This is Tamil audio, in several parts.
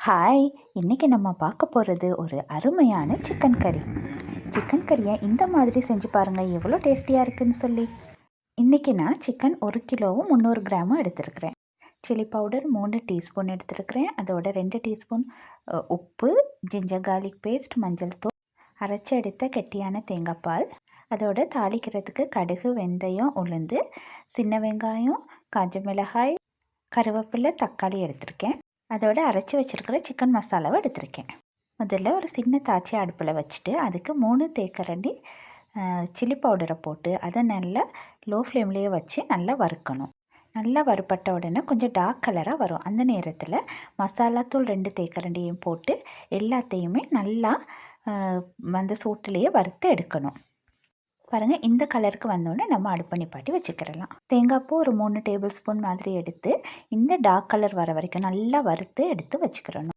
ஹாய்! இன்னைக்கு நம்ம பார்க்க போகிறது ஒரு அருமையான சிக்கன் கறி. சிக்கன் கறியை இந்த மாதிரி செஞ்சு பாருங்கள், எவ்வளோ டேஸ்டியாக இருக்குன்னு சொல்லி. இன்றைக்கி நான் சிக்கன் 1 கிலோவும் 300 கிராமும் எடுத்துருக்கிறேன். சில்லி பவுடர் 3 டீஸ்பூன் எடுத்துருக்கிறேன். அதோட 2 டீஸ்பூன் உப்பு, ஜிஞ்சர் கார்லிக் பேஸ்ட், மஞ்சள் தூள், அரைச்சி எடுத்த கெட்டியான தேங்காய் பால், அதோட தாளிக்கிறதுக்கு கடுகு, வெந்தயம், உளுந்து, சின்ன வெங்காயம், காஞ்ச மிளகாய், கருவேப்பிலை, தக்காளி எடுத்திருக்கேன். அதோட அரைச்சி வச்சுருக்கிற சிக்கன் மசாலாவை எடுத்திருக்கேன். முதல்ல ஒரு சின்ன தாச்சி அடுப்பில் வச்சுட்டு அதுக்கு 3 தேக்கரண்டி சில்லி பவுடரை போட்டு அதை நல்லா லோ ஃப்ளேம்லேயே வச்சு நல்லா வறுக்கணும். நல்லா வறுப்பட்ட உடனே கொஞ்சம் டார்க் கலராக வரும். அந்த நேரத்தில் மசாலாத்தூள் 2 தேக்கரண்டியும் போட்டு எல்லாத்தையுமே நல்லா அந்த சூட்டிலேயே வறுத்து எடுக்கணும். பாருங்கள், இந்த கலருக்கு வந்தோடனே நம்ம அடுப்பை நிப்பாட்டி வச்சுக்கிறலாம். தேங்காய் பூ ஒரு 3 டேபிள் ஸ்பூன் மாதிரி எடுத்து இந்த டார்க் கலர் வர வரைக்கும் நல்லா வறுத்து எடுத்து வச்சுக்கிறணும்.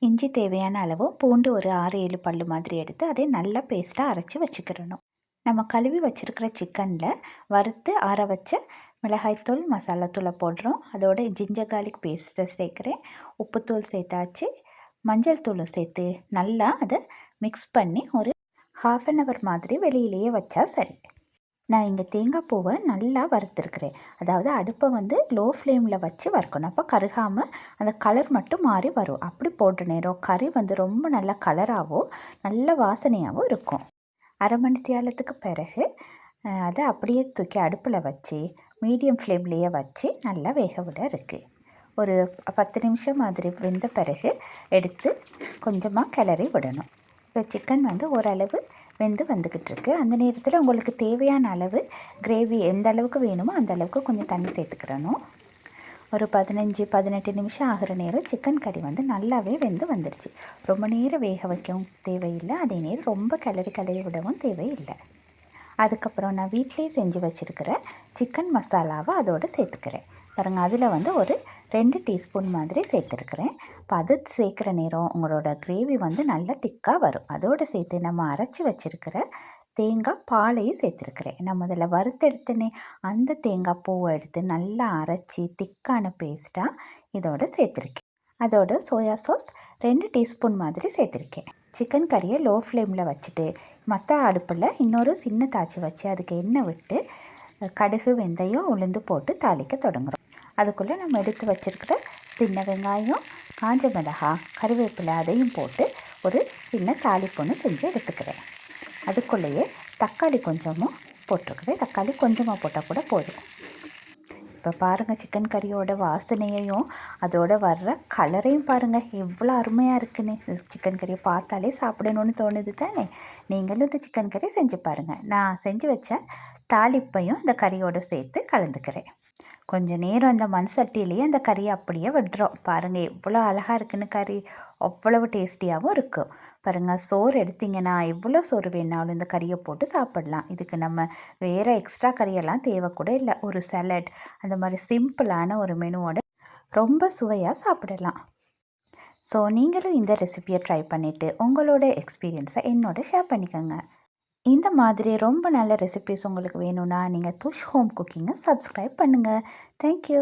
இஞ்சி தேவையான அளவு, பூண்டு ஒரு 6-7 பல் மாதிரி எடுத்து அதை நல்லா பேஸ்ட்டாக அரைச்சி வச்சுக்கிறணும். நம்ம கழுவி வச்சுருக்கிற சிக்கனில் வறுத்து ஆற வச்ச மிளகாய்த்தூள், மசாலாத்தூளை போடுறோம். அதோட ஜிஞ்சர் கார்லிக் பேஸ்ட்டை சேர்க்குறேன். உப்புத்தூள் சேர்த்தாச்சு, மஞ்சள் தூளும் சேர்த்து நல்லா அதை மிக்ஸ் பண்ணி ஒரு 1/2 hour மாதிரி வெளியிலேயே வச்சா சரி. நான் இங்கே தேங்காய் பூவை நல்லா வறுத்துருக்குறேன். அதாவது அடுப்பை லோ ஃப்ளேமில் வச்சு வறுக்கணும். அப்போ கருகாமல் அந்த கலர் மட்டும் மாறி வரும். அப்படி போடுற நேரம் கறி ரொம்ப நல்ல கலராகவும் நல்ல வாசனையாகவும் இருக்கும். அரை மணி தியாலத்துக்கு பிறகு அதை அப்படியே தூக்கி அடுப்பில் வச்சு மீடியம் ஃப்ளேம்லேயே வச்சு நல்லா வேக விட இருக்குது. ஒரு 10 நிமிஷம் மாதிரி வெந்த பிறகு எடுத்து கொஞ்சமாக கிளறி விடணும். இப்போ சிக்கன் ஓரளவு வெந்து வந்துக்கிட்டு இருக்கு. அந்த நேரத்தில் உங்களுக்கு தேவையான அளவு கிரேவி எந்த அளவுக்கு வேணுமோ அந்த அளவுக்கு கொஞ்சம் தண்ணி சேர்த்துக்கிறணும். ஒரு 15-18 நிமிஷம் ஆகிற நேரம் சிக்கன் கறி நல்லாவே வெந்து வந்துடுச்சு. ரொம்ப நேரம் வேக வைக்கவும் தேவையில்லை, அதே நேரம் ரொம்ப கிளறி விடவும் தேவையில்லை. அதுக்கப்புறம் நான் வீட்டிலே செஞ்சு வச்சுருக்கிற சிக்கன் மசாலாவை அதோடு சேர்த்துக்கிறேன். பாருங்கள், அதில் ஒரு 2 டீஸ்பூன் மாதிரி சேர்த்துருக்குறேன். இப்போ அது சேர்க்குற நேரம் உங்களோட கிரேவி நல்லா திக்காக வரும். அதோடு சேர்த்து நம்ம அரைச்சி வச்சுருக்கிற தேங்காய் பாலையும் சேர்த்துருக்குறேன். நான் முதல்ல வறுத்தெடுத்தனே அந்த தேங்காய் பூவை எடுத்து நல்லா அரைச்சி திக்கான பேஸ்ட்டாக இதோடு சேர்த்துருக்கேன். அதோட சோயா சாஸ் 2 டீஸ்பூன் மாதிரி சேர்த்துருக்கேன். சிக்கன் கறியை லோ ஃப்ளேமில் வச்சுட்டு மற்ற அடுப்பில் இன்னொரு சின்ன தாச்சி வச்சு அதுக்கு எண்ணெய் விட்டு கடுகு, வெந்தயம், உளுந்து போட்டு தாளிக்க தொடங்குகிறோம். அதுக்குள்ளே நம்ம எடுத்து வச்சுருக்கிற சின்ன வெங்காயம், காஞ்ச மிளகாய், கருவேப்பிலை அதையும் போட்டு ஒரு சின்ன தாளிப்பொன்று செஞ்சு எடுத்துக்கிறேன். அதுக்குள்ளேயே தக்காளி கொஞ்சமும் போட்டிருக்கிறேன். தக்காளி கொஞ்சமாக போட்டால் கூட போதும். இப்போ பாருங்கள், சிக்கன் கறியோட வாசனையையும் அதோட வர்ற கலரையும் பாருங்கள் எவ்வளோ அருமையாக இருக்குன்னு. சிக்கன் கறியை பார்த்தாலே சாப்பிடணும்னு தோணுது தானே. நீங்களும் இந்த சிக்கன் கறி செஞ்சு பாருங்கள். நான் செஞ்சு வச்ச தாளிப்பையும் இந்த கறியோடு சேர்த்து கலந்துக்கிறேன். கொஞ்சம் நேரம் அந்த மண் சட்டியிலேயே அந்த கறியை அப்படியே விடுறோம். பாருங்கள் எவ்வளோ அழகாக இருக்குன்னு. கறி அவ்வளவு டேஸ்டியாகவும் இருக்கும். பாருங்கள், சோறு எடுத்திங்கன்னா எவ்வளோ சோறு வேணாலும் இந்த கறியை போட்டு சாப்பிடலாம். இதுக்கு நம்ம வேறு எக்ஸ்ட்ரா கறியெல்லாம் தேவை கூட இல்லை. ஒரு சலட் அந்த மாதிரி சிம்பிளான ஒரு மெனுவோட ரொம்ப சுவையாக சாப்பிடலாம். ஸோ நீங்களும் இந்த ரெசிபியை ட்ரை பண்ணிவிட்டு உங்களோட எக்ஸ்பீரியன்ஸை என்னோட ஷேர் பண்ணிக்கோங்க. இந்த மாதிரி ரொம்ப நல்ல ரெசிபிஸ் உங்களுக்கு வேணும்னா நீங்கள் துஷ் ஹோம் குக்கிங்கை சப்ஸ்கிரைப் பண்ணுங்கள். தேங்க்யூ.